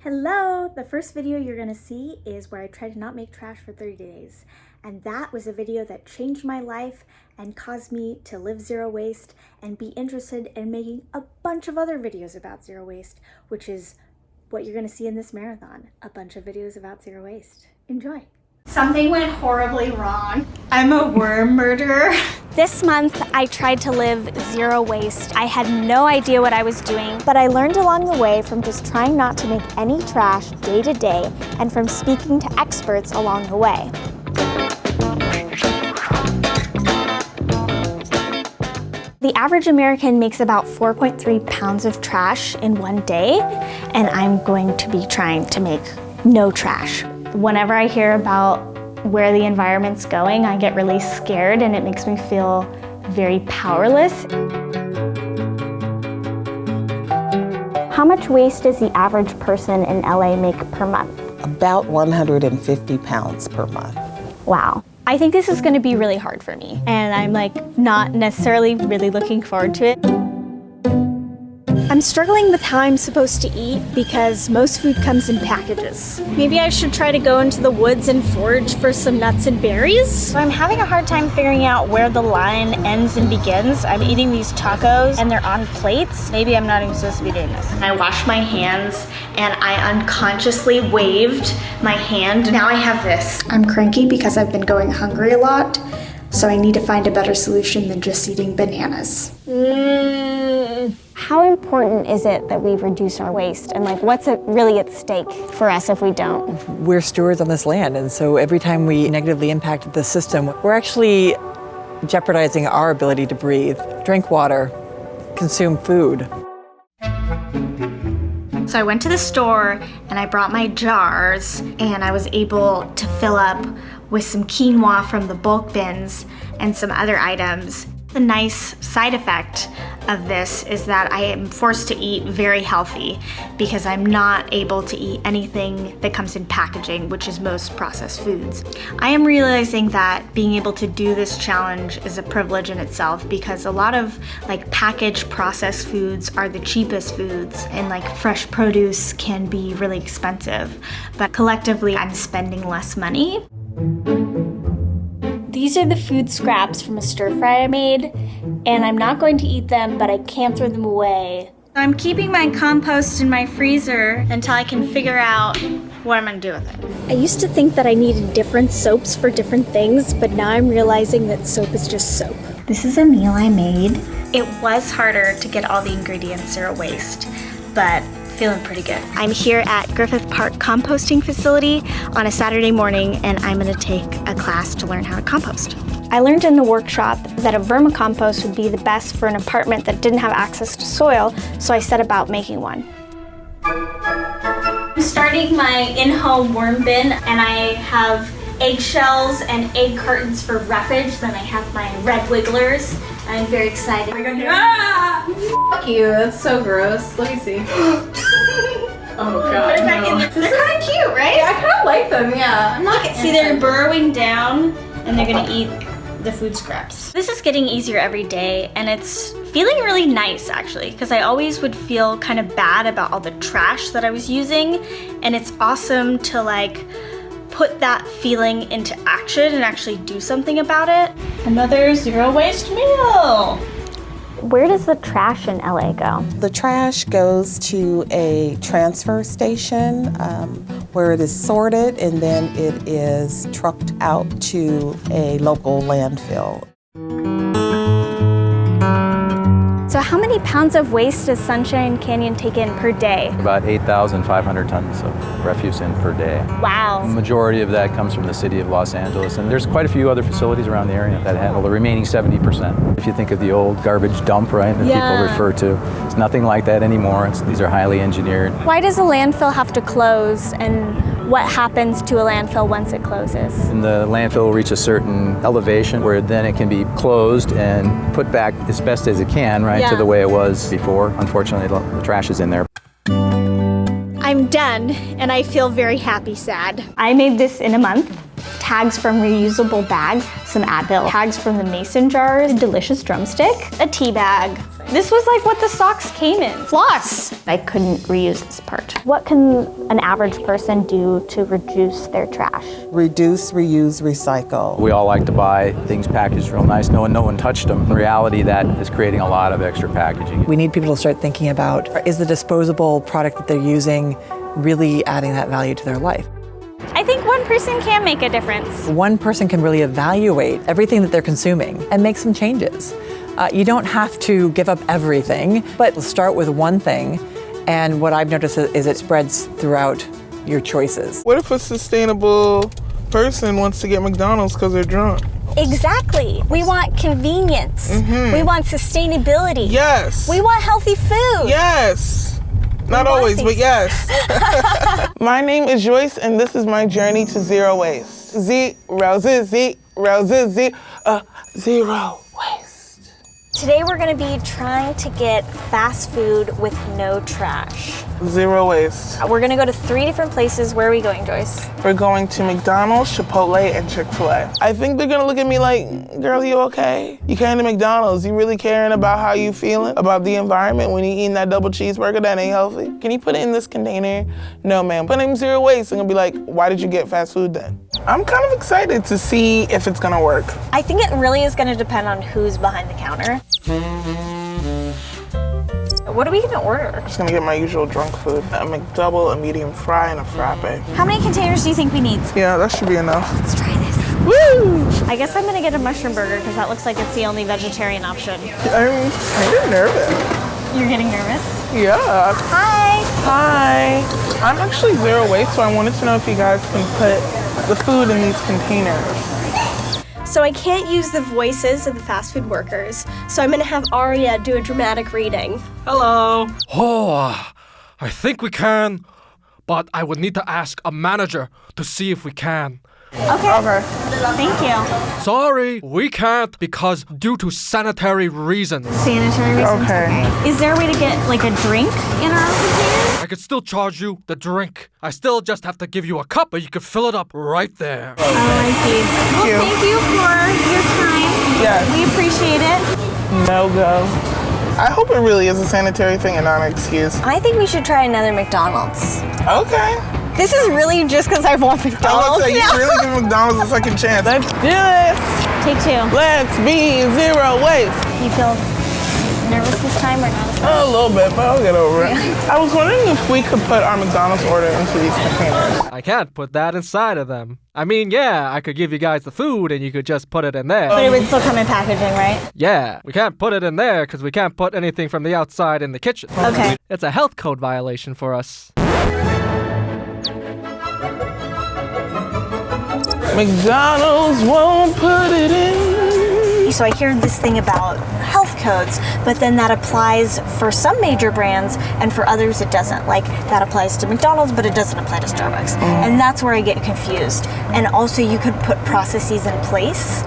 Hello! The first video you're gonna see is where I tried to not make trash for 30 days. And that was a video that changed my life and caused me to live zero waste and be interested in making a bunch of other videos about zero waste, which is what you're gonna see in this marathon. A bunch of videos about zero waste. Enjoy! Something went horribly wrong. I'm a worm murderer. This month, I tried to live zero waste. I had no idea what I was doing, but I learned along the way from just trying not to make any trash day to day and from speaking to experts along the way. The average American makes about 4.3 pounds of trash in one day, and I'm going to be trying to make no trash. Whenever I hear about where the environment's going, I get really scared and it makes me feel very powerless. How much waste does the average person in LA make per month? About 150 pounds per month. Wow. I think this is gonna be really hard for me, and I'm not necessarily really looking forward to it. I'm struggling with how I'm supposed to eat because most food comes in packages. Maybe I should try to go into the woods and forage for some nuts and berries. I'm having a hard time figuring out where the line ends and begins. I'm eating these tacos and they're on plates. Maybe I'm not even supposed to be doing this. I washed my hands and I unconsciously waved my hand. Now I have this. I'm cranky because I've been going hungry a lot, so I need to find a better solution than just eating bananas. How important is it that we reduce our waste, and what's really at stake for us if we don't? We're stewards on this land, and so every time we negatively impact the system, we're actually jeopardizing our ability to breathe, drink water, consume food. So I went to the store and I brought my jars, and I was able to fill up with some quinoa from the bulk bins and some other items. The nice side effect of this is that I am forced to eat very healthy because I'm not able to eat anything that comes in packaging, which is most processed foods. I am realizing that being able to do this challenge is a privilege in itself because a lot of packaged processed foods are the cheapest foods, and fresh produce can be really expensive. But collectively, I'm spending less money. These are the food scraps from a stir fry I made, and I'm not going to eat them, but I can't throw them away. I'm keeping my compost in my freezer until I can figure out what I'm gonna do with it. I used to think that I needed different soaps for different things, but now I'm realizing that soap is just soap. This is a meal I made. It was harder to get all the ingredients zero waste, but feeling pretty good. I'm here at Griffith Park Composting Facility on a Saturday morning, and I'm gonna take a class to learn how to compost. I learned in the workshop that a vermicompost would be the best for an apartment that didn't have access to soil, so I set about making one. I'm starting my in-home worm bin, and I have eggshells and egg cartons for roughage. Then I have my red wigglers. I'm very excited. We're going to Fuck you, that's so gross. Let me see. Oh god, no. They're kind of cute, right? Yeah, I kind of like them, yeah. Look, see, they're burrowing down and they're gonna eat the food scraps. This is getting easier every day, and it's feeling really nice actually, because I always would feel kind of bad about all the trash that I was using, and it's awesome to put that feeling into action and actually do something about it. Another zero waste meal. Where does the trash in LA go? The trash goes to a transfer station where it is sorted, and then it is trucked out to a local landfill. So how many pounds of waste does Sunshine Canyon take in per day? About 8,500 tons of refuse in per day. Wow. The majority of that comes from the city of Los Angeles, and there's quite a few other facilities around the area that handle the remaining 70%. If you think of the old garbage dump, right, that people refer to, it's nothing like that anymore. These are highly engineered. Why does a landfill have to close, and what happens to a landfill once it closes? And the landfill will reach a certain elevation where then it can be closed and put back as best as it can, right, to the way it was before. Unfortunately, the trash is in there. I'm done, and I feel very happy sad. I made this in a month. tags from reusable bags, some Advil, tags from the mason jars, a delicious drumstick, a tea bag. This was like what the socks came in. Floss! I couldn't reuse this part. What can an average person do to reduce their trash? Reduce, reuse, recycle. We all like to buy things packaged real nice, knowing no one touched them. In reality, that is creating a lot of extra packaging. We need people to start thinking about, is the disposable product that they're using really adding that value to their life? I think one person can make a difference. One person can really evaluate everything that they're consuming and make some changes. You don't have to give up everything, but start with one thing. And what I've noticed is it spreads throughout your choices. What if a sustainable person wants to get McDonald's because they're drunk? Exactly. We want convenience. We want sustainability. Yes. We want healthy food. Yes. Not always, but yes. My name is Joyce, and this is my journey to zero waste. Zero waste. Today we're gonna be trying to get fast food with no trash. Zero waste. We're gonna go to 3 different places. Where are we going, Joyce? We're going to McDonald's, Chipotle, and Chick-fil-A. I think they're gonna look at me like, girl, you okay? You came to McDonald's, you really caring about how you feeling? About the environment when you eating that double cheeseburger that ain't healthy? Can you put it in this container? No, ma'am. Put it in zero waste. I'm gonna be like, why did you get fast food then? I'm kind of excited to see if it's gonna work. I think it really is gonna depend on who's behind the counter. What are we gonna order? I'm just gonna get my usual drunk food. A McDouble, a medium fry, and a frappe. How many containers do you think we need? Yeah, that should be enough. Let's try this. Woo! I guess I'm gonna get a mushroom burger because that looks like it's the only vegetarian option. I'm kind of nervous. You're getting nervous? Yeah. Hi. Hi. I'm actually zero waste, so I wanted to know if you guys can put the food in these containers. So I can't use the voices of the fast food workers, so I'm gonna have Aria do a dramatic reading. Hello. Oh, I think we can, but I would need to ask a manager to see if we can. Okay. Thank you. Sorry, we can't because due to sanitary reasons. Sanitary reasons? Okay. Is there a way to get like a drink in our container? I could still charge you the drink. I still just have to give you a cup, but you could fill it up right there. Oh, I see. Well, thank you for your time. Yes. We appreciate it. No go. I hope it really is a sanitary thing and not an excuse. I think we should try another McDonald's. Okay. This is really just because I want I McDonald's. was say, you really give McDonald's a second chance. Let's do this. Take 2. Let's be zero waste. You feel nervous this time or not? A little bit, but I'll get over it. I was wondering if we could put our McDonald's order into these containers. I can't put that inside of them. I mean, yeah, I could give you guys the food and you could just put it in there. But it would still come in packaging, right? Yeah, we can't put it in there because we can't put anything from the outside in the kitchen. Okay. It's a health code violation for us. McDonald's won't put it in. So I hear this thing about health codes, but then that applies for some major brands and for others it doesn't. Like that applies to McDonald's, but it doesn't apply to Starbucks. And that's where I get confused. And also you could put processes in place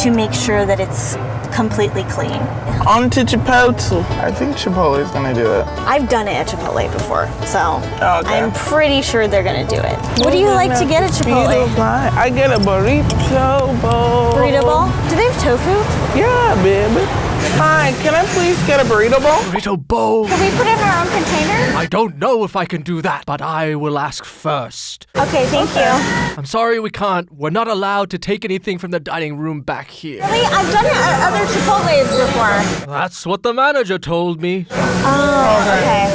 to make sure that it's completely clean. On to Chipotle. I think Chipotle is gonna do it. I've done it at Chipotle before, so Okay. I'm pretty sure they're gonna do it. What do you like to get at Chipotle? I get a burrito bowl. Burrito bowl? Do they have tofu? Yeah, baby. Hi, can I please get a burrito bowl? Burrito bowl. Can we put it in our own container? I don't know if I can do that, but I will ask first. Okay, thank you. I'm sorry we can't. We're not allowed to take anything from the dining room back here. Really? I've done it at other Chipotles before. That's what the manager told me. Oh, okay.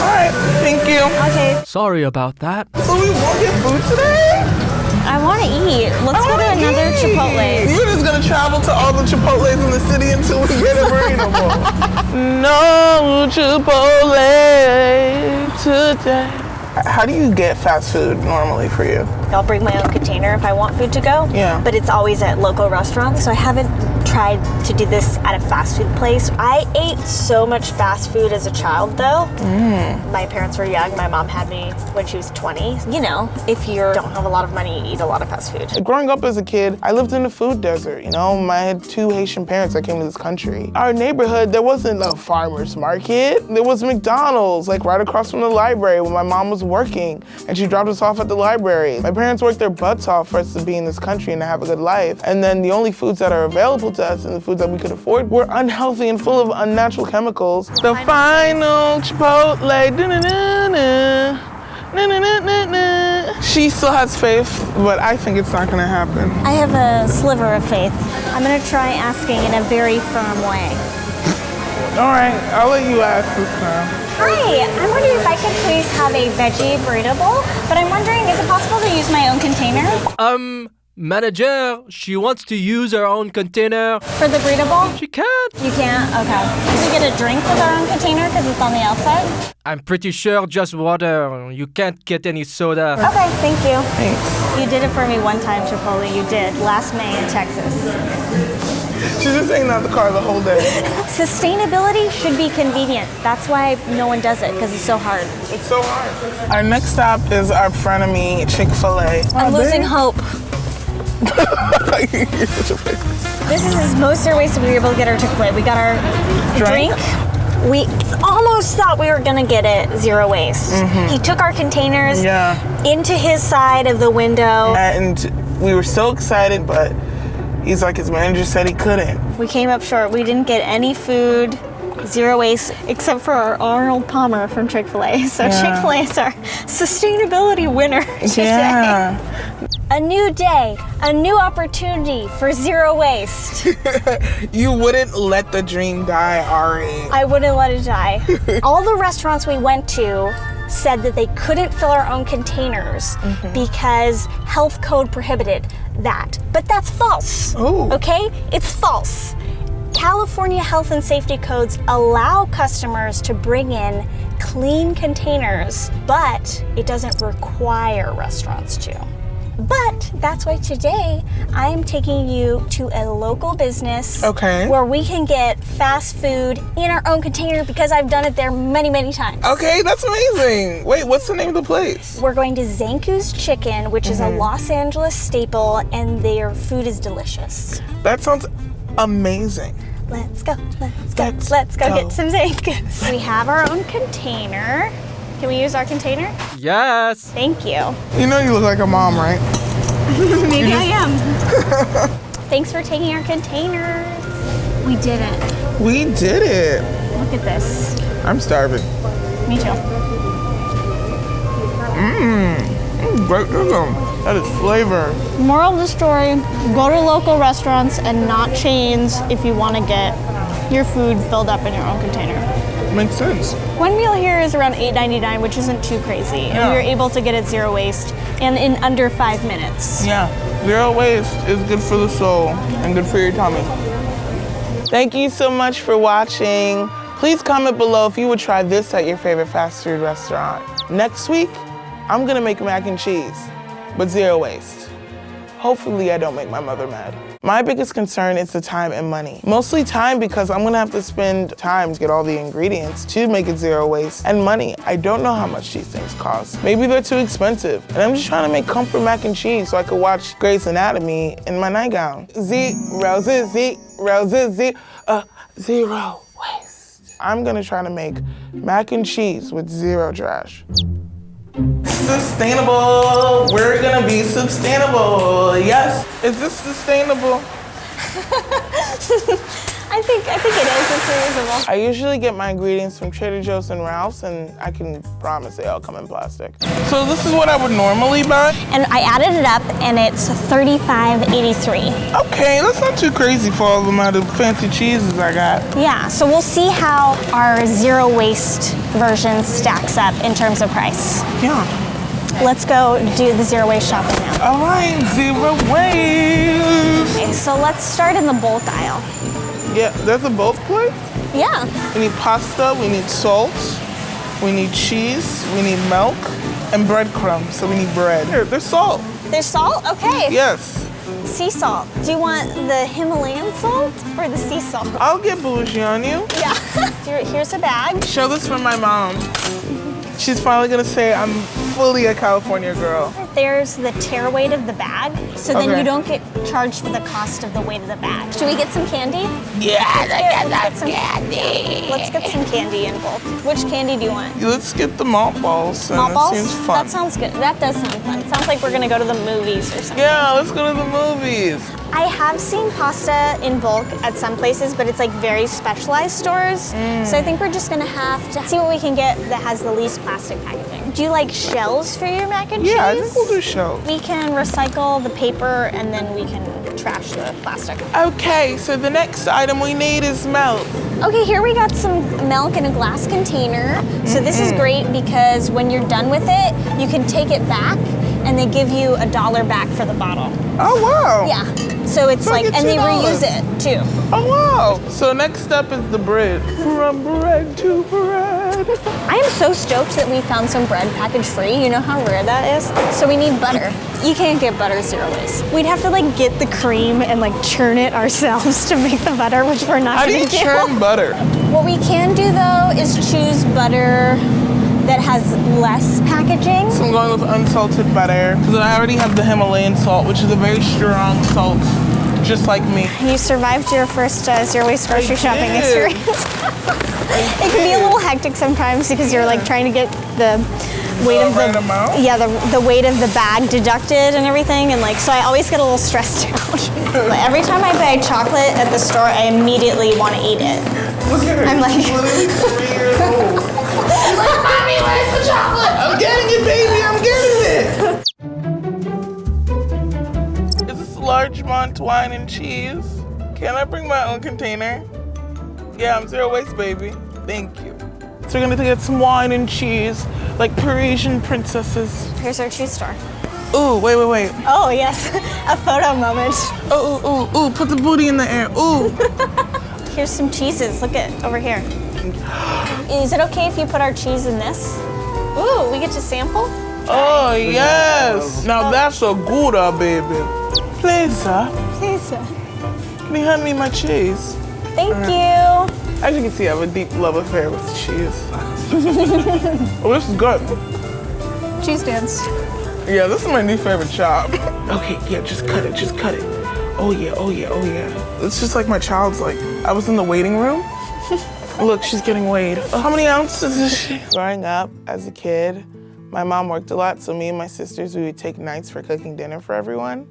All right, thank you. Okay. Sorry about that. So we won't get food today? I want to eat. Let's go to another Chipotle. You're just gonna travel to all the Chipotles in the city until we get a burrito bowl. No Chipotle today. How do you get fast food normally for you? I'll bring my own container if I want food to go. Yeah. But it's always at local restaurants, so I haven't tried to do this at a fast food place. I ate so much fast food as a child though. My parents were young. My mom had me when she was 20. You know, if you don't have a lot of money, you eat a lot of fast food. Growing up as a kid, I lived in a food desert, you know? I had 2 Haitian parents that came to this country. Our neighborhood, there wasn't a farmer's market. There was McDonald's, like right across from the library when my mom was working, and she dropped us off at the library. My parents worked their butts off for us to be in this country and to have a good life. And then the only foods that are available to us and the foods that we could afford were unhealthy and full of unnatural chemicals. The final Chipotle, da-na-na-na. She still has faith, but I think it's not gonna happen. I have a sliver of faith. I'm gonna try asking in a very firm way. All right, I'll let you ask this time. Hi, I'm wondering if I could please have a veggie burrito bowl, but I'm wondering, is it possible to use my own container? Manager, she wants to use her own container. For the burrito bowl? She can't. You can't? Okay. Can we get a drink with our own container because it's on the outside? I'm pretty sure just water. You can't get any soda. Okay, thank you. Thanks. You did it for me one time, Chipotle. You did. Last May in Texas. She's just hanging out the car the whole day. Sustainability should be convenient. That's why no one does it, because it's so hard. It's so hard. Our next stop is our frenemy, Chick-fil-A. I'm losing hope. You're such a bitch. This is as most zero waste we were able to get our Chick-fil-A. We got our drink. We almost thought we were gonna get it zero waste. He took our containers into his side of the window. And we were so excited, but he's like, his manager said he couldn't. We came up short. We didn't get any food, zero waste, except for our Arnold Palmer from Chick-fil-A. So Chick-fil-A is our sustainability winner today. Yeah. A new day, a new opportunity for zero waste. You wouldn't let the dream die, Auri. I wouldn't let it die. All the restaurants we went to said that they couldn't fill our own containers because health code prohibited that. But that's false. Ooh. Okay? It's false. California health and safety codes allow customers to bring in clean containers, but it doesn't require restaurants to. But that's why today I am taking you to a local business where we can get fast food in our own container because I've done it there many, many times. Okay, that's amazing. Wait, what's the name of the place? We're going to Zanku's Chicken, which is a Los Angeles staple, and their food is delicious. That sounds amazing. Let's go get some Zanku's. We have our own container. Can we use our container? Yes. Thank you. You know you look like a mom, right? Maybe I am. Thanks for taking our containers. We did it. We did it. Look at this. I'm starving. Me too. Great chicken. That is flavor. Moral of the story, go to local restaurants and not chains if you want to get your food filled up in your own container. Makes sense. One meal here is around $8.99, which isn't too crazy. And we were able to get it zero waste and in under 5 minutes. Yeah, zero waste is good for the soul and good for your tummy. Thank you so much for watching. Please comment below if you would try this at your favorite fast food restaurant. Next week, I'm gonna make mac and cheese, but zero waste. Hopefully I don't make my mother mad. My biggest concern is the time and money. Mostly time because I'm gonna have to spend time to get all the ingredients to make it zero waste. And money, I don't know how much these things cost. Maybe they're too expensive. And I'm just trying to make comfort mac and cheese so I could watch Grey's Anatomy in my nightgown. Zero waste. I'm gonna try to make mac and cheese with zero trash. Sustainable, we're gonna be sustainable. Yes, is this sustainable? I think it is. It's reasonable. I usually get my ingredients from Trader Joe's and Ralph's, and I can promise they all come in plastic. So this is what I would normally buy? And I added it up, and it's $35.83. Okay, that's not too crazy for all the amount of fancy cheeses I got. Yeah, so we'll see how our zero waste version stacks up in terms of price. Yeah. Let's go do the zero waste shopping now. All right, zero waste. Okay, so let's start in the bulk aisle. Yeah, there's a bulk place? Yeah. We need pasta, we need salt, we need cheese, we need milk, and breadcrumbs, so we need bread. Here, there's salt. There's salt? Okay. Yes. Sea salt. Do you want the Himalayan salt or the sea salt? I'll get bougie on you. Yeah. Here's a bag. Show this from my mom. She's finally gonna say I'm fully a California girl. There's the tear weight of the bag, so then Okay. you don't get charged for the cost of the weight of the bag. Should we get some candy? Yeah, Let's get some candy in bulk. Which candy do you want? Let's get the malt balls. Malt balls? Seems fun. That sounds good. That does sound fun. It sounds like we're gonna go to the movies or something. Yeah, let's go to the movies. I have seen pasta in bulk at some places, but it's like very specialized stores. So I think we're just gonna have to see what we can get that has the least plastic packaging. Do you like shells for your mac and cheese? Yeah, I think we'll do shells. We can recycle the paper and then we can trash the plastic. Okay, so the next item we need is milk. Okay, here we got some milk in a glass container. So this is great because when you're done with it, you can take it back and they give you $1 back for the bottle. Oh, wow. Yeah. So it's So I like, get and they $2. reuse it too. Oh, wow. So next up is the bread. From bread to bread. I am so stoked that we found some bread package free. You know how rare that is? So we need butter. You can't get butter zero waste. We'd have to like get the cream and like churn it ourselves to make the butter, which we're not How do gonna you churn butter? What we can do though is choose butter that has less packaging. So I'm going with unsalted butter because I already have the Himalayan salt, which is a very strong salt, just like me. You survived your first zero waste grocery shopping did. experience. It can be a little hectic sometimes because you're like trying to get the weight of right amount? yeah, the weight of the bag deducted and everything, and like so I always get a little stressed out. Like, every time I buy chocolate at the store, I immediately want to eat it. Look at her. I'm like- She's literally 3 years old. She's like, Mommy, where's the chocolate? I'm getting it, baby. I'm getting it. Is this Largemont wine and cheese? Can I bring my own container? Yeah, I'm zero waste, baby. Thank you. So we're gonna get some wine and cheese, like Parisian princesses. Here's our cheese store. Ooh, wait. Oh yes, a photo moment. Ooh, put the booty in the air. Ooh. Here's some cheeses. Look at over here. Is it okay if you put our cheese in this? Ooh, we get to sample? Oh, yes. Now that's a Gouda, baby. Please, sir. Please, sir. Can you hand me my cheese? Thank you. As you can see, I have a deep love affair with cheese. Oh, this is good. Cheese dance. Yeah, this is my new favorite chop. Okay, yeah, just cut it. Oh yeah. It's just like my child's like. I was in the waiting room. Look, she's getting weighed. Oh, how many ounces is she? Growing up as a kid, my mom worked a lot, so me and my sisters, we would take nights for cooking dinner for everyone.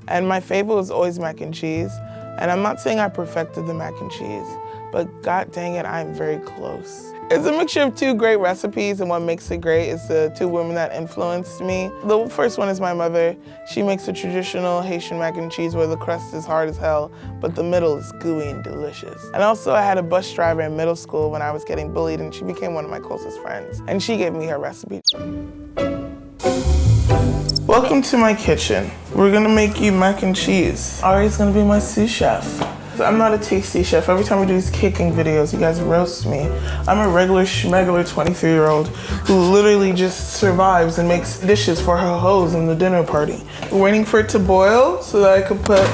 And my favorite was always mac and cheese. And I'm not saying I perfected the mac and cheese, but god dang it, I'm very close. It's a mixture of 2 great recipes, and what makes it great is the 2 women that influenced me. The first one is my mother. She makes a traditional Haitian mac and cheese where the crust is hard as hell, but the middle is gooey and delicious. And also I had a bus driver in middle school when I was getting bullied, and she became one of my closest friends. And she gave me her recipe. Welcome to my kitchen. We're gonna make you mac and cheese. Auri's gonna be my sous chef. I'm not a tasty chef. Every time we do these cooking videos, you guys roast me. I'm a regular schmegular 23-year-old who literally just survives and makes dishes for her hoes in the dinner party. We're waiting for it to boil so that I could put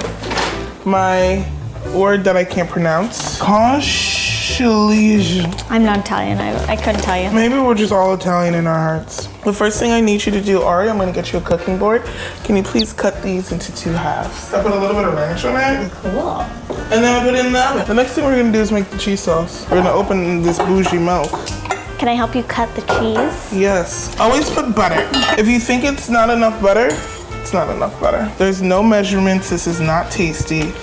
my word that I can't pronounce. Conchiliation. I'm not Italian. I couldn't tell you. Maybe we're just all Italian in our hearts. The first thing I need you to do, Auri, I'm gonna get you a cooking board. Can you please cut these into 2 halves? I put a little bit of ranch on it. Cool. And then I put it in the oven. The next thing we're gonna do is make the cheese sauce. We're gonna open this bougie milk. Can I help you cut the cheese? Yes. Always put butter. If you think it's not enough butter, it's not enough butter. There's no measurements. This is not tasty.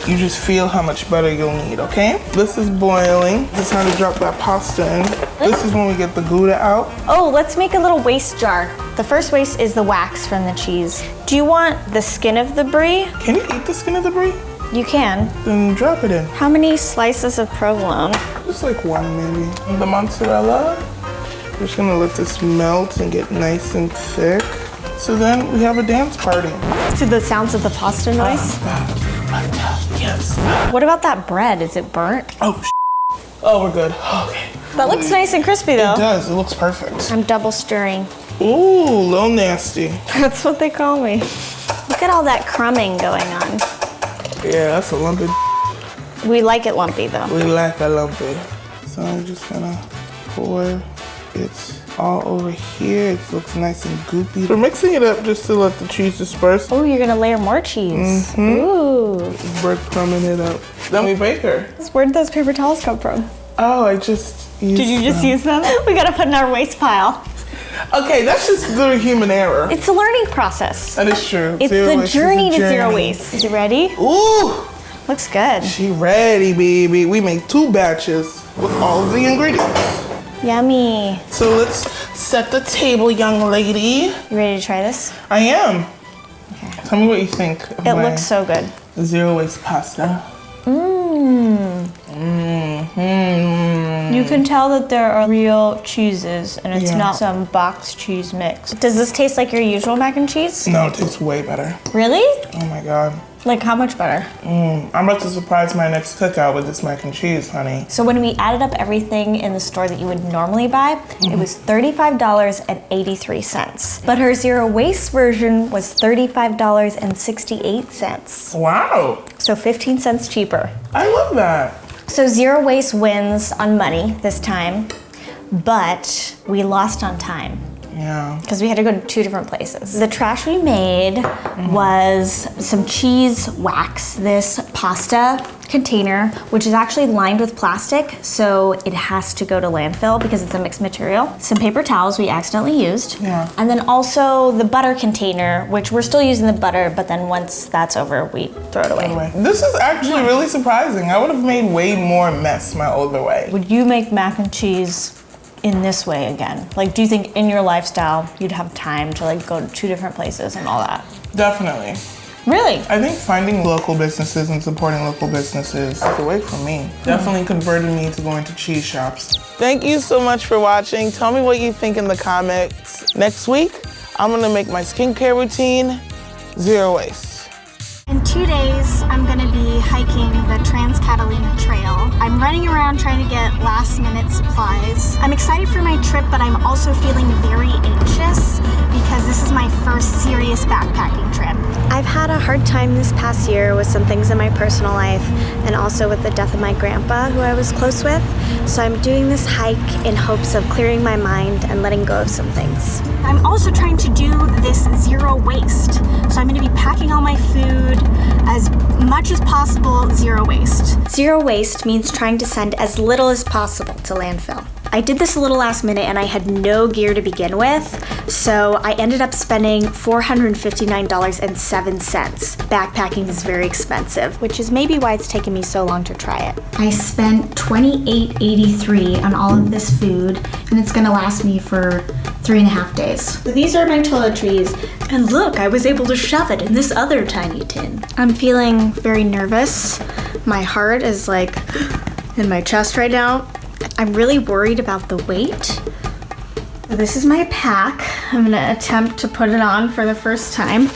You just feel how much butter you'll need, okay? This is boiling. It's time to drop that pasta in. This is when we get the Gouda out. Oh, let's make a little waste jar. The first waste is the wax from the cheese. Do you want the skin of the brie? Can you eat the skin of the brie? You can. Then drop it in. How many slices of provolone? Just like 1 maybe. The mozzarella, we're just gonna let this melt and get nice and thick. So then we have a dance party. To the sounds of the pasta noise? Yes. What about that bread? Is it burnt? Oh, oh, we're good. Okay. That looks nice and crispy though. It does, it looks perfect. I'm double stirring. Ooh, a little nasty. That's what they call me. Look Look at all that crumbing going on. Yeah, that's a lumpy. We like it lumpy though. We like a lumpy. So I'm just gonna pour it all over here. It looks nice and goopy. We're mixing it up just to let the cheese disperse. Oh, you're gonna layer more cheese. Ooh. Breadcrumbing it up. Then we bake her. Where did those paper towels come from? Oh, I just used Did you just use them? We gotta put in our waste pile. Okay, that's just the human error. It's a learning process. That is true. It's the journey to zero waste. Is you ready? Ooh! Looks good. She ready, baby. We make 2 batches with all of the ingredients. Yummy. So let's set the table, young lady. You ready to try this? I am. Okay. Tell me what you think of It my looks so good. zero waste pasta. You can tell that there are real cheeses and it's not some box cheese mix. Does this taste like your usual mac and cheese? No, it tastes way better. Really? Oh my God. Like how much better? I'm about to surprise my next cookout with this mac and cheese, honey. So when we added up everything in the store that you would normally buy, it was $35.83. But her zero waste version was $35.68. Wow. So 15 cents cheaper. I love that. So zero waste wins on money this time, but we lost on time. Yeah. Because we had to go to 2 different places. The trash we made was some cheese wax, this pasta container, which is actually lined with plastic, so it has to go to landfill because it's a mixed material. Some paper towels we accidentally used. Yeah. And then also the butter container, which we're still using the butter, but then once that's over, we throw it away. This is actually really surprising. I would have made way more mess my older way. Would you make mac and cheese in this way again? Like, do you think in your lifestyle you'd have time to like go to 2 different places and all that? Definitely. Really? I think finding local businesses and supporting local businesses is the way for me. Definitely converted me to going to cheese shops. Thank you so much for watching. Tell me what you think in the comments. Next week, I'm gonna make my skincare routine zero waste. In 2 days, I'm gonna be hiking the Trans-Catalina Trail. I'm running around trying to get last-minute supplies. I'm excited for my trip, but I'm also feeling very anxious because this is my first serious backpacking trip. I've had a hard time this past year with some things in my personal life and also with the death of my grandpa, who I was close with. So I'm doing this hike in hopes of clearing my mind and letting go of some things. I'm also trying to do this zero waste. So I'm gonna be packing all my food, as much as possible zero waste. Zero waste means trying to send as little as possible to landfill. I did this a little last minute and I had no gear to begin with, so I ended up spending $459.07. Backpacking is very expensive, which is maybe why it's taken me so long to try it. I spent $28.83 on all of this food, and it's gonna last me for 3.5 days. So these are my toiletries, and look, I was able to shove it in this other tiny tin. I'm feeling very nervous. My heart is like in my chest right now. I'm really worried about the weight. This is my pack. I'm gonna attempt to put it on for the first time.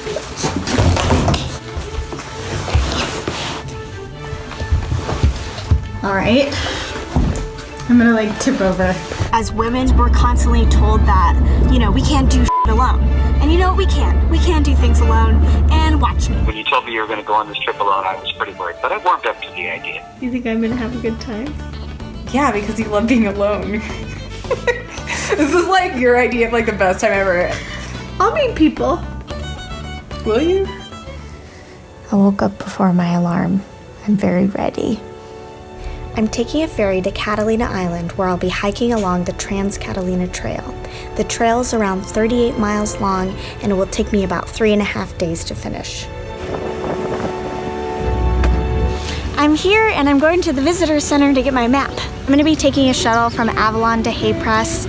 All right. I'm gonna like tip over. As women, we're constantly told that, you know, we can't do shit alone. And you know what, we can. We can do things alone, and watch me. When you told me you were going to go on this trip alone, I was pretty worried, but I warmed up to the idea. You think I'm gonna have a good time? Yeah, because you love being alone. This is like your idea of like the best time ever. I'll meet people. Will you? I woke up before my alarm. I'm very ready. I'm taking a ferry to Catalina Island where I'll be hiking along the Trans-Catalina Trail. The trail is around 38 miles long and it will take me about 3.5 days to finish. I'm here and I'm going to the visitor center to get my map. I'm going to be taking a shuttle from Avalon to Hay Press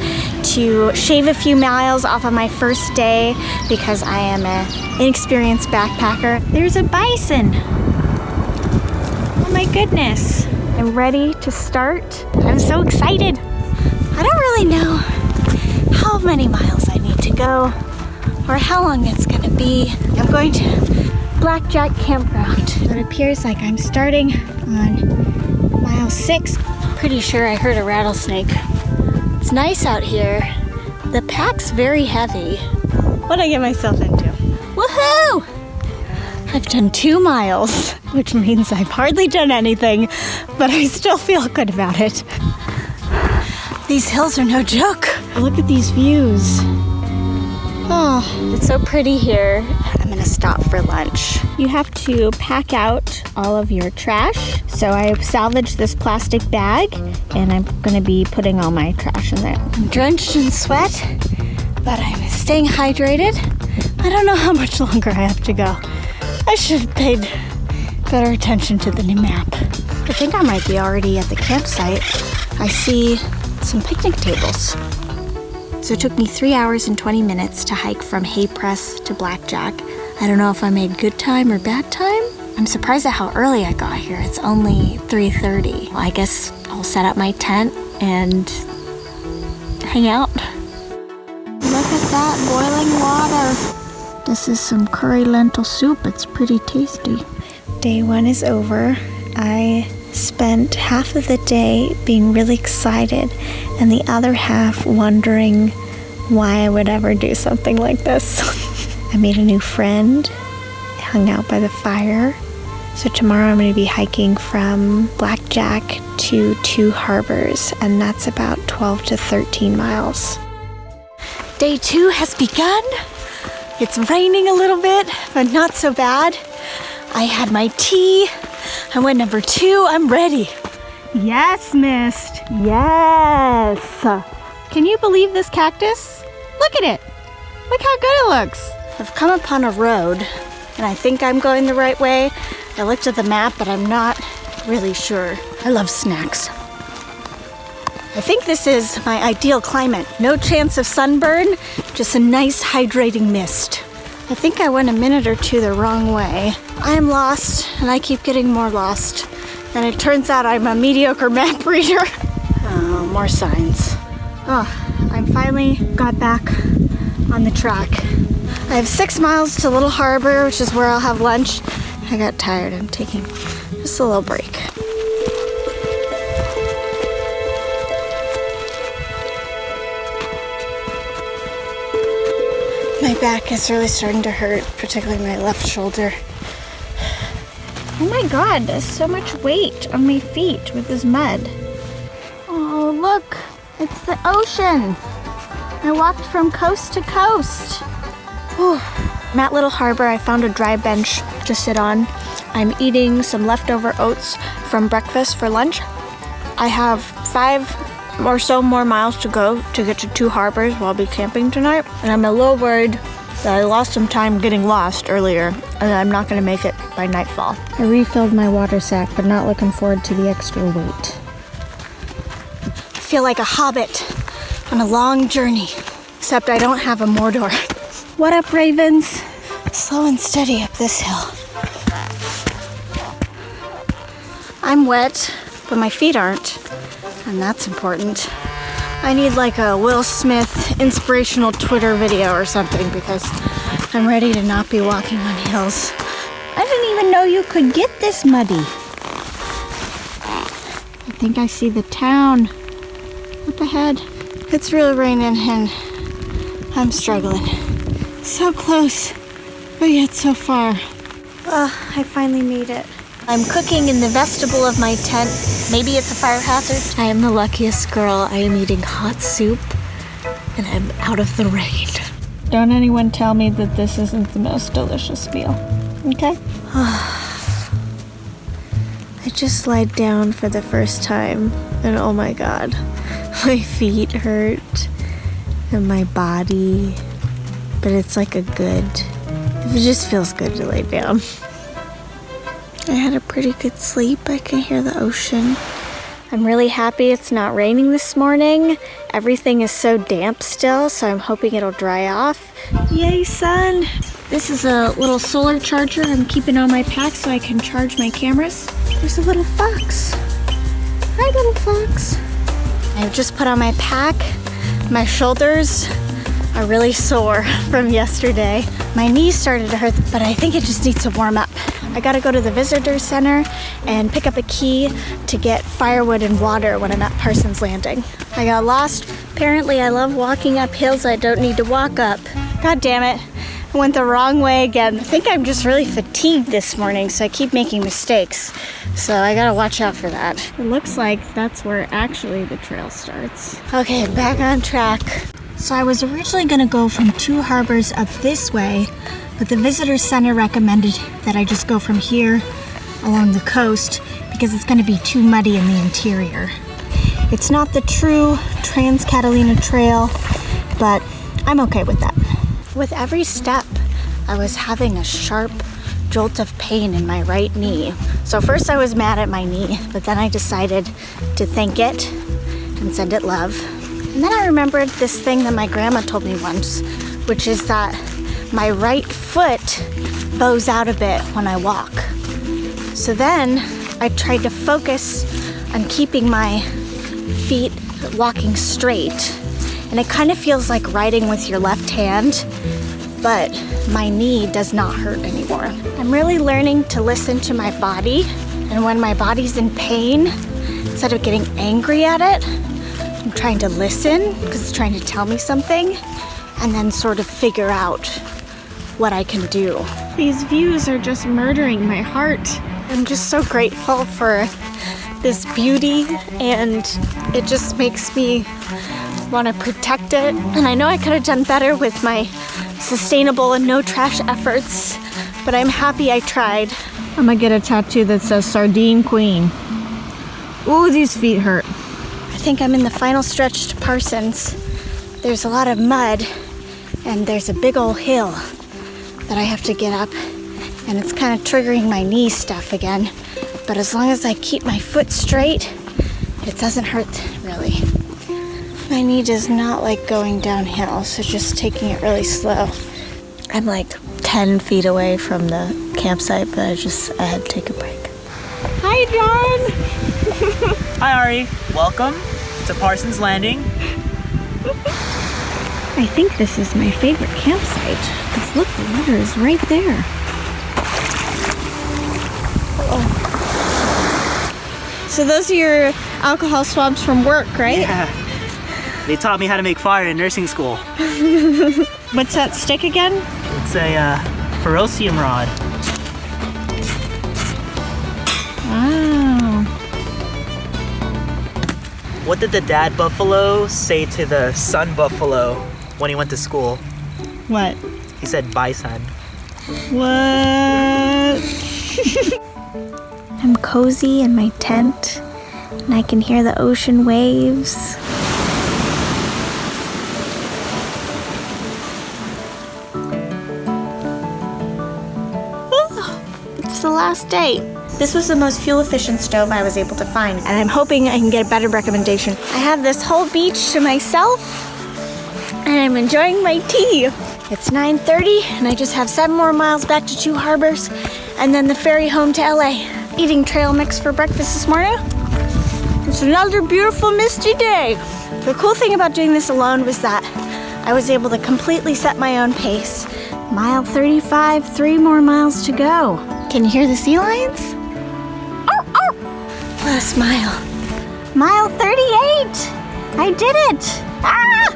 to shave a few miles off of my first day because I am an inexperienced backpacker. There's a bison. Oh my goodness. I'm ready to start. I'm so excited. I don't really know how many miles I need to go or how long it's gonna be. I'm going to Blackjack Campground. It appears like I'm starting on mile 6. Pretty sure I heard a rattlesnake. It's nice out here. The pack's very heavy. What'd I get myself into? Woohoo! I've done 2 miles, which means I've hardly done anything, but I still feel good about it. These hills are no joke. Look at these views. Oh, it's so pretty here. I'm gonna stop for lunch. You have to pack out all of your trash. So I salvaged this plastic bag and I'm gonna be putting all my trash in there. I'm drenched in sweat, but I'm staying hydrated. I don't know how much longer I have to go. I should have paid better attention to the new map. I think I might be already at the campsite. I see some picnic tables. So it took me 3 hours and 20 minutes to hike from Hay Press to Blackjack. I don't know if I made good time or bad time. I'm surprised at how early I got here. It's only 3:30. Well, I guess I'll set up my tent and hang out. Look at that boiling water. This is some curry lentil soup. It's pretty tasty. Day 1 is over. I spent half of the day being really excited and the other half wondering why I would ever do something like this. I made a new friend, hung out by the fire. So tomorrow I'm going to be hiking from Blackjack to 2 Harbors, and that's about 12 to 13 miles. Day 2 has begun. It's raining a little bit, but not so bad. I had my tea. I went number 2. I'm ready. Yes, Mist. Yes. Can you believe this cactus? Look at it. Look how good it looks. I've come upon a road, and I think I'm going the right way. I looked at the map, but I'm not really sure. I love snacks. I think this is my ideal climate. No chance of sunburn, just a nice hydrating mist. I think I went a minute or 2 the wrong way. I am lost, and I keep getting more lost. And it turns out I'm a mediocre map reader. Oh, more signs. Oh, I finally got back on the track. I have 6 miles to Little Harbor, which is where I'll have lunch. I got tired. I'm taking just a little break. My back is really starting to hurt, particularly my left shoulder. Oh my God, there's so much weight on my feet with this mud. Oh, look, it's the ocean. I walked from coast to coast. Whew. I'm at Little Harbor. I found a dry bench to sit on. I'm eating some leftover oats from breakfast for lunch. I have 5 or so more miles to go to get to 2 Harbors while I'll be camping tonight. And I'm a little worried that I lost some time getting lost earlier and I'm not going to make it by nightfall. I refilled my water sack, but not looking forward to the extra weight. I feel like a hobbit on a long journey, except I don't have a Mordor. What up, Ravens? Slow and steady up this hill. I'm wet, but my feet aren't, and that's important. I need like a Will Smith inspirational Twitter video or something because I'm ready to not be walking on hills. I didn't even know you could get this muddy. I think I see the town up ahead. It's really raining and I'm struggling. So close, but yet so far. I finally made it. I'm cooking in the vestibule of my tent. Maybe it's a fire hazard. I am the luckiest girl. I am eating hot soup and I'm out of the rain. Don't anyone tell me that this isn't the most delicious meal, okay? I just lied down for the first time and oh my God, my feet hurt and my body, but it's like it just feels good to lay down. I had a pretty good sleep. I can hear the ocean. I'm really happy it's not raining this morning. Everything is so damp still, so I'm hoping it'll dry off. Yay, sun! This is a little solar charger I'm keeping on my pack so I can charge my cameras. There's a little fox. Hi, little fox. I've just put on my pack. My shoulders are really sore from yesterday. My knees started to hurt, but I think it just needs to warm up. I gotta go to the visitor center and pick up a key to get firewood and water when I'm at Parsons Landing. I got lost. Apparently I love walking up hills I don't need to walk up. God damn it. I went the wrong way again. I think I'm just really fatigued this morning, so I keep making mistakes. So I gotta watch out for that. It looks like that's where actually the trail starts. Okay, back on track. So I was originally gonna go from Two Harbors up this way, but the visitor center recommended that I just go from here along the coast because it's gonna be too muddy in the interior. It's not the true Trans-Catalina Trail, but I'm okay with that. With every step, I was having a sharp jolt of pain in my right knee. So first I was mad at my knee, but then I decided to thank it and send it love. And then I remembered this thing that my grandma told me once, which is that my right foot bows out a bit when I walk. So then I tried to focus on keeping my feet walking straight. And it kind of feels like riding with your left hand, but my knee does not hurt anymore. I'm really learning to listen to my body, and when my body's in pain, instead of getting angry at it, I'm trying to listen because it's trying to tell me something, and then sort of figure out what I can do. These views are just murdering my heart. I'm just so grateful for this beauty, and it just makes me want to protect it. And I know I could have done better with my sustainable and no trash efforts, but I'm happy I tried. I'm gonna get a tattoo that says Sardine Queen. Ooh, these feet hurt. I think I'm in the final stretch to Parsons. There's a lot of mud, and there's a big old hill that I have to get up, and it's kind of triggering my knee stuff again. But as long as I keep my foot straight, it doesn't hurt really. My knee does not like going downhill, so just taking it really slow. I'm like 10 feet away from the campsite, but I had to take a break. Hi, John! Hi, Auri. Welcome to Parsons Landing. I think this is my favorite campsite, because look, the water is right there. Oh. So those are your alcohol swabs from work, right? Yeah. They taught me how to make fire in nursing school. What's that stick again? It's a ferrocium rod. Wow. What did the dad buffalo say to the son buffalo when he went to school? What? He said, "Bye, son." What? I'm cozy in my tent, and I can hear the ocean waves. It's the last day. This was the most fuel-efficient stove I was able to find, and I'm hoping I can get a better recommendation. I have this whole beach to myself, and I'm enjoying my tea. It's 9:30, and I just have 7 more miles back to Two Harbors, and then the ferry home to LA. Eating trail mix for breakfast this morning. It's another beautiful misty day. The cool thing about doing this alone was that I was able to completely set my own pace. Mile 35, 3 more miles to go. Can you hear the sea lions? Oh, oh! Last mile. Mile 38! I did it! Ah!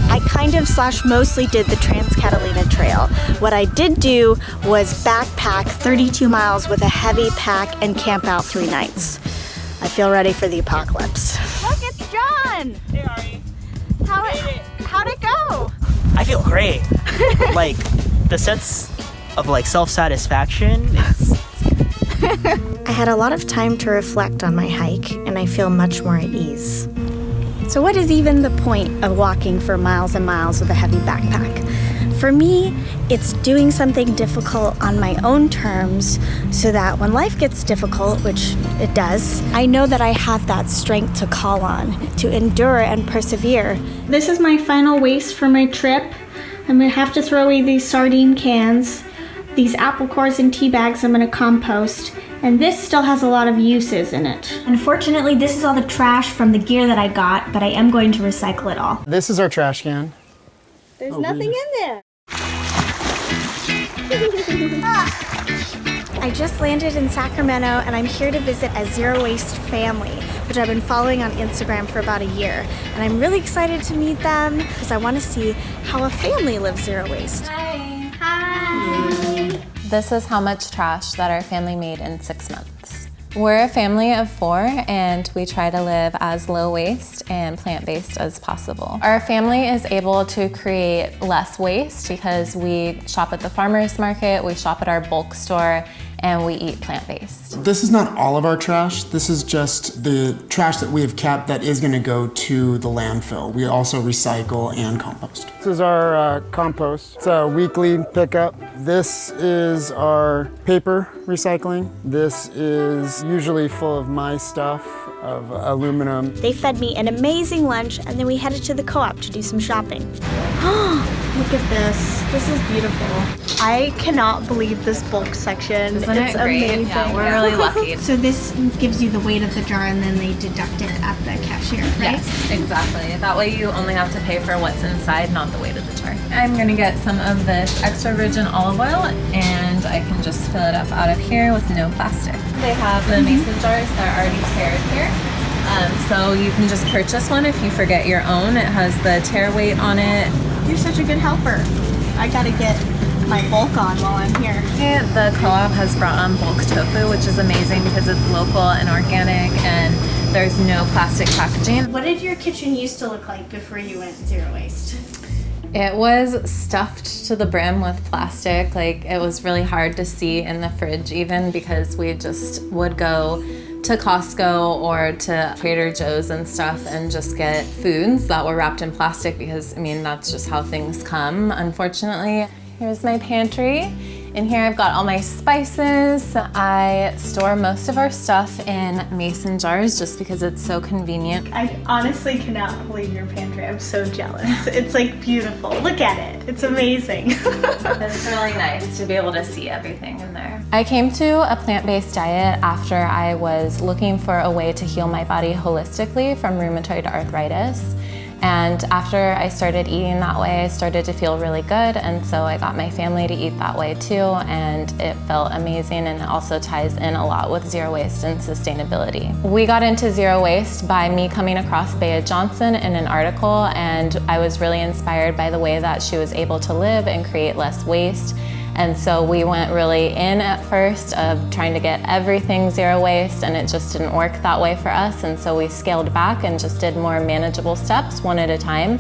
I kind of / mostly did the Trans-Catalina Trail. What I did do was backpack 32 miles with a heavy pack and camp out 3 nights. I feel ready for the apocalypse. Look, it's John! Hey, Auri. How'd it go? I feel great. Like, the sense of like self-satisfaction, I had a lot of time to reflect on my hike, and I feel much more at ease. So what is even the point of walking for miles and miles with a heavy backpack? For me, it's doing something difficult on my own terms so that when life gets difficult, which it does, I know that I have that strength to call on, to endure and persevere. This is my final waste for my trip. I'm gonna have to throw away these sardine cans. These apple cores and tea bags I'm gonna compost. And this still has a lot of uses in it. Unfortunately, this is all the trash from the gear that I got, but I am going to recycle it all. This is our trash can. There's nothing in there. I just landed in Sacramento, and I'm here to visit a Zero Waste family, which I've been following on Instagram for about a year. And I'm really excited to meet them because I want to see how a family lives zero waste. Hi. This is how much trash that our family made in 6 months. We're a family of 4 and we try to live as low waste and plant-based as possible. Our family is able to create less waste because we shop at the farmer's market, we shop at our bulk store, and we eat plant-based. This is not all of our trash. This is just the trash that we have kept that is going to go to the landfill. We also recycle and compost. This is our compost. It's a weekly pickup. This is our paper recycling. This is usually full of my stuff, of aluminum. They fed me an amazing lunch, and then we headed to the co-op to do some shopping. Look at this. This is beautiful. I cannot believe this bulk section. Isn't it great? Amazing. Yeah, we're really lucky. So this gives you the weight of the jar and then they deduct it at the cashier, right? Yes, exactly. That way you only have to pay for what's inside, not the weight of the jar. I'm gonna get some of this extra virgin olive oil and I can just fill it up out of here with no plastic. They have the mason jars that are already tiered here. So you can just purchase one if you forget your own. It has the tear weight on it. You're such a good helper. I gotta get my bulk on while I'm here. The co-op has brought on bulk tofu, which is amazing because it's local and organic and there's no plastic packaging. What did your kitchen used to look like before you went zero waste? It was stuffed to the brim with plastic. Like, it was really hard to see in the fridge even because we just would go to Costco or to Trader Joe's and stuff and just get foods that were wrapped in plastic because, I mean, that's just how things come, unfortunately. Here's my pantry. In here I've got all my spices. I store most of our stuff in mason jars just because it's so convenient. I honestly cannot believe your pantry. I'm so jealous. It's like beautiful. Look at it. It's amazing. It's really nice to be able to see everything in there. I came to a plant-based diet after I was looking for a way to heal my body holistically from rheumatoid arthritis. And after I started eating that way, I started to feel really good, and so I got my family to eat that way too, and it felt amazing, and it also ties in a lot with zero waste and sustainability. We got into zero waste by me coming across Bea Johnson in an article, and I was really inspired by the way that she was able to live and create less waste. And so we went really in at first of trying to get everything zero waste, and it just didn't work that way for us. And so we scaled back and just did more manageable steps one at a time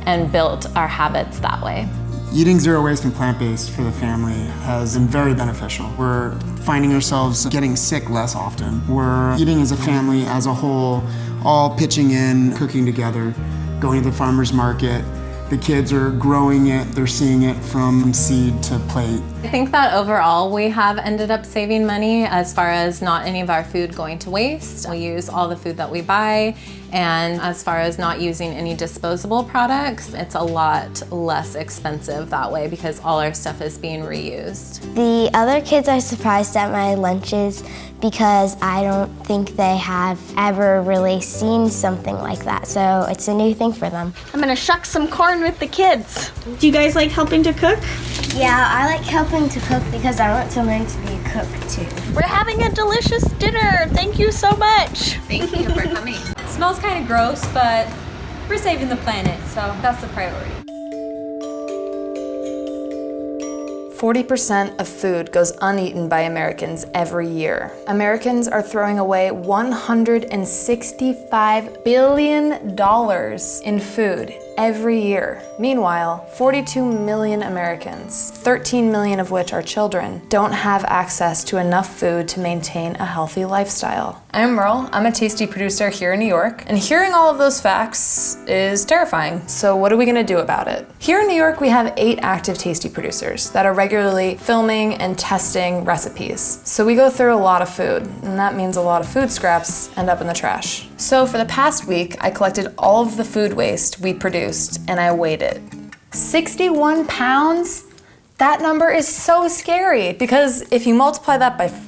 and built our habits that way. Eating zero waste and plant-based for the family has been very beneficial. We're finding ourselves getting sick less often. We're eating as a family, as a whole, all pitching in, cooking together, going to the farmer's market. The kids are growing it, they're seeing it from seed to plate. I think that overall we have ended up saving money as far as not any of our food going to waste. We use all the food that we buy, and as far as not using any disposable products, it's a lot less expensive that way because all our stuff is being reused. The other kids are surprised at my lunches because I don't think they have ever really seen something like that, so it's a new thing for them. I'm gonna shuck some corn with the kids. Do you guys like helping to cook? Yeah, I like helping to cook because I want to learn to be a cook too. We're having a delicious dinner. Thank you so much. Thank you for coming. It smells kind of gross, but we're saving the planet, so that's the priority. 40% of food goes uneaten by Americans every year. Americans are throwing away $165 billion in food every year. Meanwhile, 42 million Americans, 13 million of which are children, don't have access to enough food to maintain a healthy lifestyle. I'm Merle, I'm a tasty producer here in New York, and hearing all of those facts is terrifying. So what are we gonna do about it? Here in New York, we have 8 active tasty producers that are regularly filming and testing recipes. So we go through a lot of food, and that means a lot of food scraps end up in the trash. So for the past week, I collected all of the food waste we produced and I weighed it. 61 pounds? That number is so scary because if you multiply that by 4,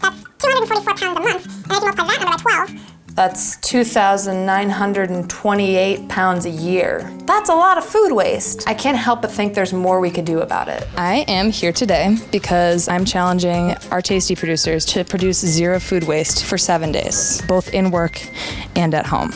that's 244 pounds a month. And if you multiply that number by 12, that's 2,928 pounds a year. That's a lot of food waste. I can't help but think there's more we could do about it. I am here today because I'm challenging our tasty producers to produce zero food waste for 7 days, both in work and at home.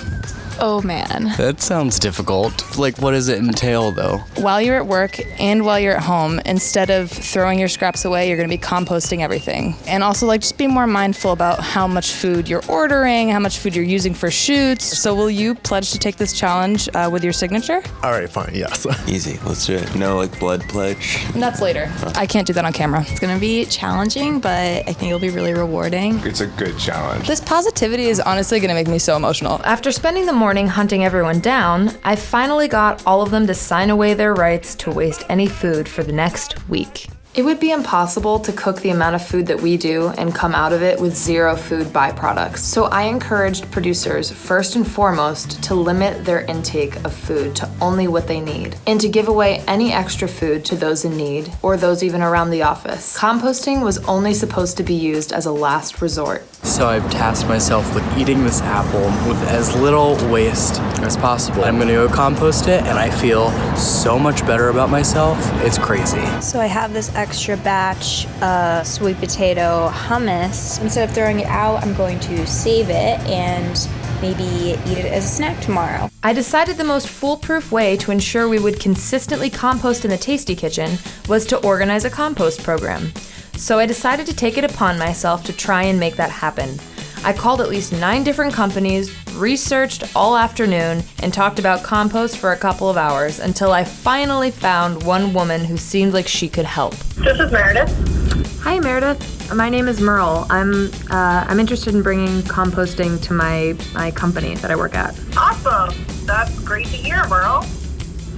Oh man. That sounds difficult. Like, what does it entail though? While you're at work and while you're at home, instead of throwing your scraps away, you're gonna be composting everything. And also like just be more mindful about how much food you're ordering, how much food you're using for shoots. So will you pledge to take this challenge with your signature? All right, fine, yes. Easy, let's do it. No, like blood pledge. That's later. I can't do that on camera. It's gonna be challenging, but I think it'll be really rewarding. It's a good challenge. This positivity is honestly gonna make me so emotional. After spending the morning hunting everyone down, I finally got all of them to sign away their rights to waste any food for the next week. It would be impossible to cook the amount of food that we do and come out of it with zero food byproducts. So I encouraged producers, first and foremost, to limit their intake of food to only what they need, and to give away any extra food to those in need, or those even around the office. Composting was only supposed to be used as a last resort. So I've tasked myself with eating this apple with as little waste as possible. I'm gonna go compost it, and I feel so much better about myself. It's crazy. So I have this extra batch of sweet potato hummus. Instead of throwing it out, I'm going to save it and maybe eat it as a snack tomorrow. I decided the most foolproof way to ensure we would consistently compost in the Tasty Kitchen was to organize a compost program. So I decided to take it upon myself to try and make that happen. I called at least 9 different companies, researched all afternoon, and talked about compost for a couple of hours until I finally found one woman who seemed like she could help. This is Meredith. Hi Meredith, my name is Merle. I'm interested in bringing composting to my company that I work at. Awesome. That's great to hear, Merle.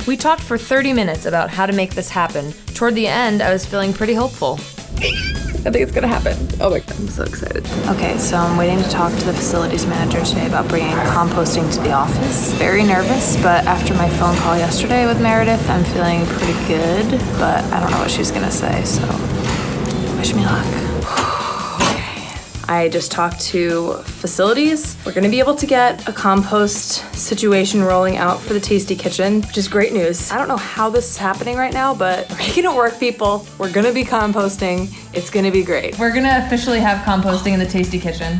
We talked for 30 minutes about how to make this happen. Toward the end, I was feeling pretty hopeful. I think it's gonna happen. Oh my God, I'm so excited. Okay, so I'm waiting to talk to the facilities manager today about bringing composting to the office. Very nervous, but after my phone call yesterday with Meredith, I'm feeling pretty good, but I don't know what she's gonna say, so wish me luck. I just talked to facilities. We're gonna be able to get a compost situation rolling out for the Tasty Kitchen, which is great news. I don't know how this is happening right now, but we're making it work, people. We're gonna be composting. It's gonna be great. We're gonna officially have composting in the Tasty Kitchen.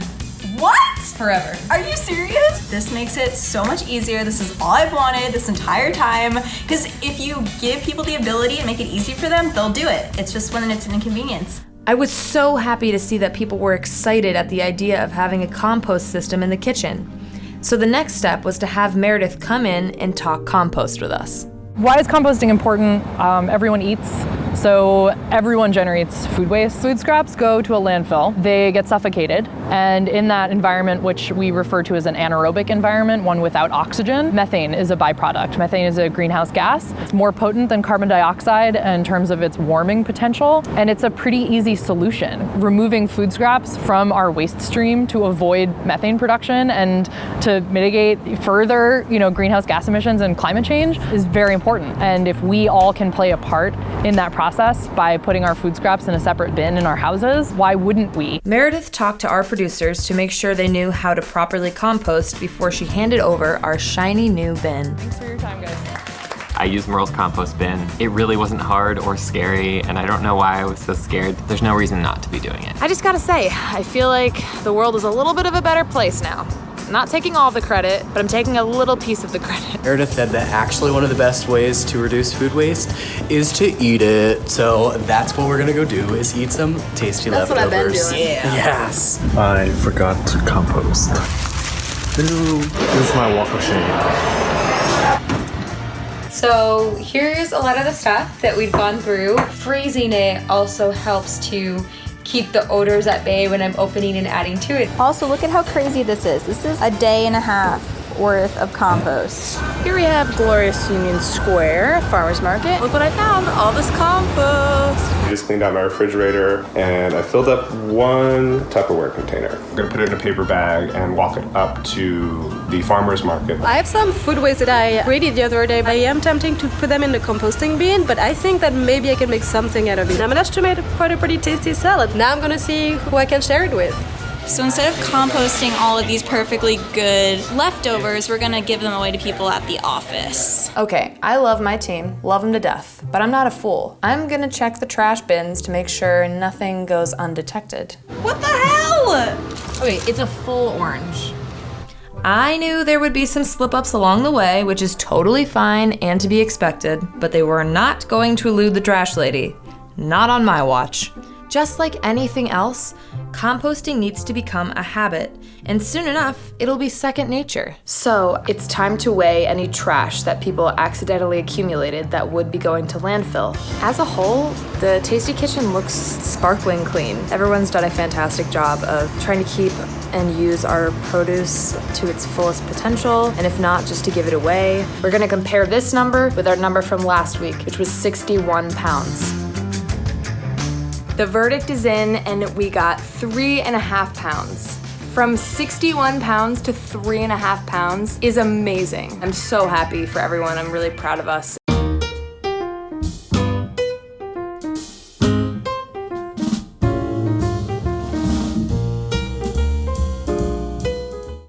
What? Forever. Are you serious? This makes it so much easier. This is all I've wanted this entire time. Because if you give people the ability and make it easy for them, they'll do it. It's just when it's an inconvenience. I was so happy to see that people were excited at the idea of having a compost system in the kitchen. So the next step was to have Meredith come in and talk compost with us. Why is composting important? Everyone eats, so everyone generates food waste. Food scraps go to a landfill. They get suffocated, and in that environment, which we refer to as an anaerobic environment, one without oxygen, methane is a byproduct. Methane is a greenhouse gas. It's more potent than carbon dioxide in terms of its warming potential, and it's a pretty easy solution. Removing food scraps from our waste stream to avoid methane production and to mitigate further, greenhouse gas emissions and climate change is very important. And if we all can play a part in that process by putting our food scraps in a separate bin in our houses, why wouldn't we? Meredith talked to our producers to make sure they knew how to properly compost before she handed over our shiny new bin. Thanks for your time, guys. I used Merle's compost bin. It really wasn't hard or scary, and I don't know why I was so scared. There's no reason not to be doing it. I just gotta say, I feel like the world is a little bit of a better place now. I'm not taking all the credit, but I'm taking a little piece of the credit. Meredith said that actually one of the best ways to reduce food waste is to eat it. So that's what we're gonna go do, is eat some tasty leftovers. That's what I've been doing. Yeah. Yes. I forgot to compost. Ooh, this is my walk of shame. So here's a lot of the stuff that we've gone through. Freezing it also helps to keep the odors at bay when I'm opening and adding to it. Also, look at how crazy this is. This is a day and a half worth of compost. Here we have glorious Union Square Farmers Market. Look what I found, all this compost. I just cleaned out my refrigerator and I filled up one Tupperware container. I'm gonna put it in a paper bag and walk it up to the farmer's market. I have some food waste that I created the other day. I am tempting to put them in the composting bin, but I think that maybe I can make something out of it. I managed to make quite a pretty tasty salad. Now I'm gonna see who I can share it with. So instead of composting all of these perfectly good leftovers, we're gonna give them away to people at the office. Okay, I love my team, love them to death, but I'm not a fool. I'm gonna check the trash bins to make sure nothing goes undetected. What the hell? Okay, it's a full orange. I knew there would be some slip-ups along the way, which is totally fine and to be expected, but they were not going to elude the trash lady. Not on my watch. Just like anything else, composting needs to become a habit, and soon enough, it'll be second nature. So, it's time to weigh any trash that people accidentally accumulated that would be going to landfill. As a whole, the Tasty Kitchen looks sparkling clean. Everyone's done a fantastic job of trying to keep and use our produce to its fullest potential, and if not, just to give it away. We're gonna compare this number with our number from last week, which was 61 pounds. The verdict is in, and we got 3.5 pounds. From 61 pounds to 3.5 pounds is amazing. I'm so happy for everyone. I'm really proud of us.